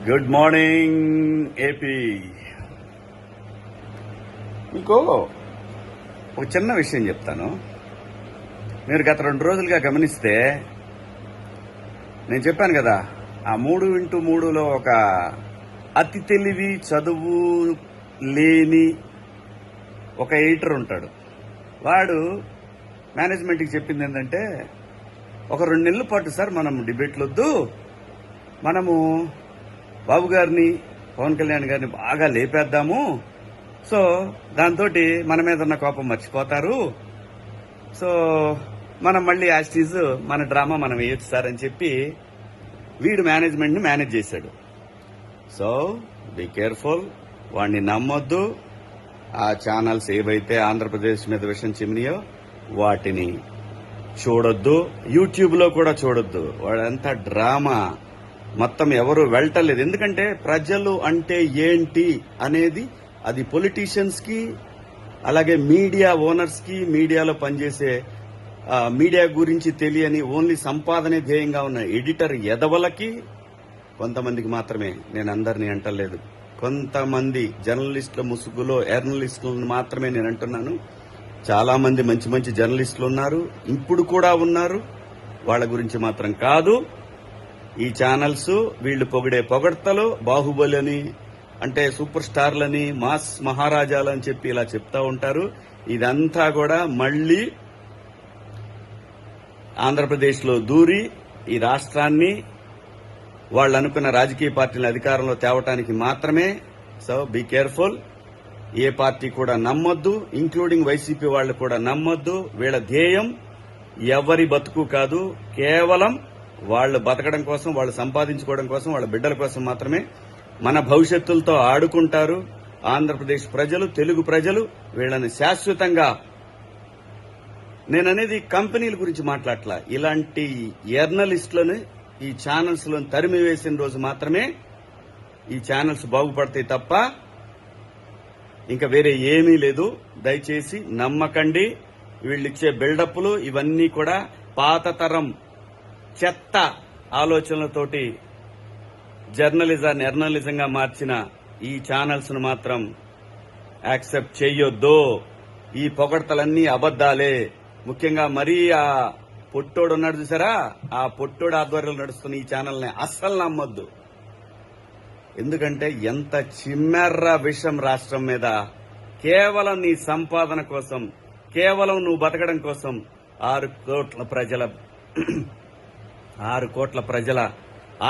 Good morning AP. మీకు ఒక చిన్న విషయం చెప్తాను. మీరు గత 2 రోజులుగా గమనిస్తే నేను చెప్పాను కదా, ఆ 3x3లో ఒక అతి తెలివి చదువు లేని ఒక ఎడిటర్ ఉంటాడు. వాడు మేనేజ్మెంట్కి చెప్పింది ఏంటంటే, ఒక 2 నెలల పాటు సార్ మనం డిబేట్లు వద్దు, మనము బాబు గారిని పవన్ కళ్యాణ్ గారిని బాగా లేపేద్దాము, సో దాంతో మన మీద ఉన్న కోపం మర్చిపోతారు, సో మనం మళ్ళీ యాస్టీజ్ మన డ్రామా మనం వేయొచ్చు సార్ అని చెప్పి వీడు మేనేజ్మెంట్ని మేనేజ్ చేశాడు. సో బీ కేర్ఫుల్, వాడిని నమ్మొద్దు. ఆ ఛానల్స్ ఏవైతే ఆంధ్రప్రదేశ్ మీద విషయం చిమ్మినాయో వాటిని చూడొద్దు, యూట్యూబ్లో కూడా చూడొద్దు. వాడంతా డ్రామా, మొత్తం ఎవరు వెళ్ళటలేదు. ఎందుకంటే ప్రజలు అంటే ఏంటి అనేది అది పొలిటీషియన్స్ కి, అలాగే మీడియా ఓనర్స్ కి, మీడియాలో పనిచేసే మీడియా గురించి తెలియని ఓన్లీ సంపాదనే ధ్యేయంగా ఉన్న ఎడిటర్ ఎదవలకి కొంతమందికి మాత్రమే, నేను అందరినీ అంటలేదు, కొంతమంది జర్నలిస్టుల ముసుగులో ఎర్నలిస్టులను మాత్రమే నేను అంటున్నాను. చాలా మంది మంచి మంచి జర్నలిస్టులు ఉన్నారు, ఇప్పుడు కూడా ఉన్నారు. వాళ్ళ గురించి మాత్రం కాదు. ఈ ఛానల్స్ వీళ్లు పొగిడే పొగడ్తలు, బాహుబలి అని అంటే సూపర్ స్టార్లని, మాస్ మహారాజాలని చెప్పి ఇలా చెప్తా ఉంటారు. ఇదంతా కూడా మళ్లీ ఆంధ్రప్రదేశ్లో దూరి ఈ రాష్ట్రాన్ని వాళ్ళు అనుకున్న రాజకీయ పార్టీల అధికారంలో తేవటానికి మాత్రమే. So be careful. ఏ పార్టీ కూడా నమ్మొద్దు, ఇంక్లూడింగ్ వైసీపీ వాళ్ళు కూడా నమ్మొద్దు. వీళ్ళ ధ్యేయం ఎవరి బతుకు కాదు, కేవలం వాళ్ళు బతకడం కోసం, వాళ్ళు సంపాదించుకోవడం కోసం, వాళ్ళ బిడ్డల కోసం మాత్రమే. మన భవిష్యత్తులతో ఆడుకుంటారు. ఆంధ్రప్రదేశ్ ప్రజలు, తెలుగు ప్రజలు వీళ్ళని శాశ్వతంగా, నేననేది కంపెనీల గురించి మాట్లాడట్లా, ఇలాంటి జర్నలిస్టులను ఈ ఛానల్స్ లో తరిమి వేసిన రోజు మాత్రమే ఈ ఛానల్స్ బాగుపడతాయి తప్ప ఇంకా వేరే ఏమీ లేదు. దయచేసి నమ్మకండి. వీళ్ళిచ్చే బిల్డప్లు ఇవన్నీ కూడా పాత తరం చెత్త ఆలోచనలతోటి జర్నలిజాన్ని ఎర్నలిజంగా మార్చిన ఈ ఛానల్స్ ను మాత్రం యాక్సెప్ట్ చెయ్యొద్దు. ఈ పొగడ్తలన్నీ అబద్దాలే. ముఖ్యంగా మరీ ఆ పొట్టోడు ఉన్నాడు చూసారా, ఆ పొట్టోడు ఆధ్వర్యంలో నడుస్తున్న ఈ ఛానల్ని అస్సలు నమ్మొద్దు. ఎందుకంటే ఎంత చిమ్మెర్ర విషం రాష్ట్రం మీద, కేవలం నీ సంపాదన కోసం, కేవలం నువ్వు బతకడం కోసం 6 కోట్ల ప్రజల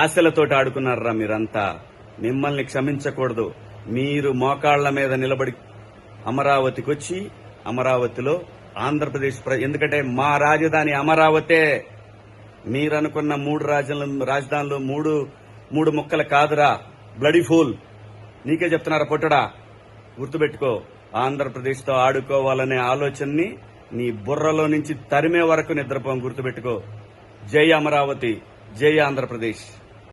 ఆశలతోటి ఆడుకున్నారా మీరంతా. మిమ్మల్ని క్షమించకూడదు. మీరు మోకాళ్ల మీద నిలబడి అమరావతికి వచ్చి, అమరావతిలో ఆంధ్రప్రదేశ్ ఎందుకంటే మా రాజధాని అమరావతే. మీరనుకున్న 3 రాజధానులు 3 ముక్కలు కాదురా, బ్లడీ ఫూల్. నీకే చెప్తున్నారా పొట్టడా, గుర్తుపెట్టుకో. ఆంధ్రప్రదేశ్ తో ఆడుకోవాలనే ఆలోచనని నీ బుర్రలో నుంచి తరిమే వరకు నిద్రపోం, గుర్తుపెట్టుకో. జై అమరావతి, జై ఆంధ్రప్రదేశ్.